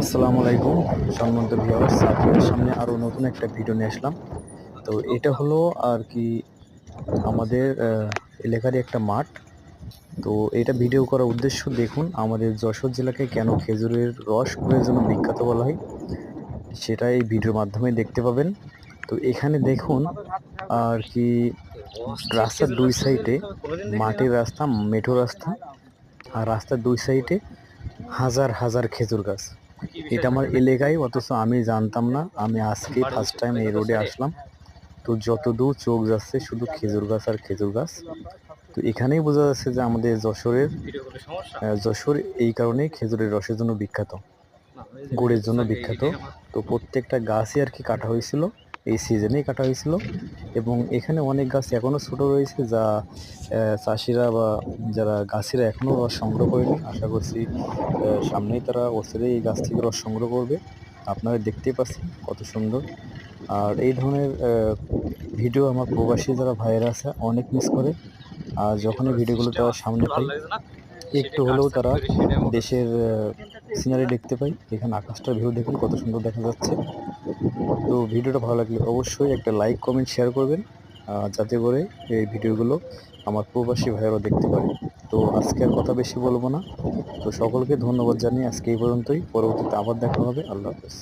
আসসালামু আলাইকুম সম্মানিত ভিউয়ার্স, আপনাদের সামনে আরও নতুন একটা ভিডিও নিয়ে আসলাম। তো এটা হলো আর কি আমাদের এলাকারই একটা মাঠ। তো এটা ভিডিও করার উদ্দেশ্য, দেখুন আমাদের যশোর জেলাকে কেন খেজুরের রস গুড়ের জন্য বিখ্যাত বলা হয়, সেটা এই ভিডিওর মাধ্যমে দেখতে পাবেন। তো এখানে দেখুন আর কি রাস্তার দুই সাইডে মাটির রাস্তা, মেঠো রাস্তা, আর রাস্তার দুই সাইডে হাজার হাজার খেজুর গাছ। এটা আমার এলাকায়, অথচ আমি জানতাম না। আমি আজকে ফার্স্ট টাইম এই রোডে আসলাম। তো যতদূর চোখ যাচ্ছে শুধু খেজুর গাছ আর খেজুর গাছ। তো এখানেই বোঝা যাচ্ছে যে আমাদের যশোর এই কারণেই খেজুরের রসের জন্য বিখ্যাত, গুড়ের জন্য বিখ্যাত। তো প্রত্যেকটা গাছই আর কি কাটা হয়েছিল, এই সিজনেই কাটা হয়েছিল। এবং এখানে অনেক গাছ এখনও ছোট রয়েছে, যা চাষিরা বা যারা গাছিরা এখনও রস সংগ্রহ করেনি। আশা করছি সামনেই তারা অচিরেই এই গাছ থেকে রস সংগ্রহ করবে। আপনারা দেখতেই পাচ্ছেন কত সুন্দর। আর এই ধরনের ভিডিও আমার প্রবাসী যারা ভাইয়েরা আছে অনেক মিস করে। আর যখন এই ভিডিওগুলো তারা সামনে পাই, একটু হলেও তারা দেশের সিনারি দেখতে পাই। এখানে আকাশটার ভিউ দেখুন কত সুন্দর দেখা যাচ্ছে। তো ভিডিওটা ভালো লাগলে অবশ্যই একটা লাইক, কমেন্ট, শেয়ার করবেন, যাতে করে এই ভিডিওগুলো আমার প্রবাসী ভাইয়েরাও দেখতে পারে। তো আজকে আর কথা বেশি বলবো না। তো সকলকে ধন্যবাদ জানিয়ে আজকে এই পর্যন্তই। পরবর্তীতে আবার দেখা হবে। আল্লাহ হাফেজ।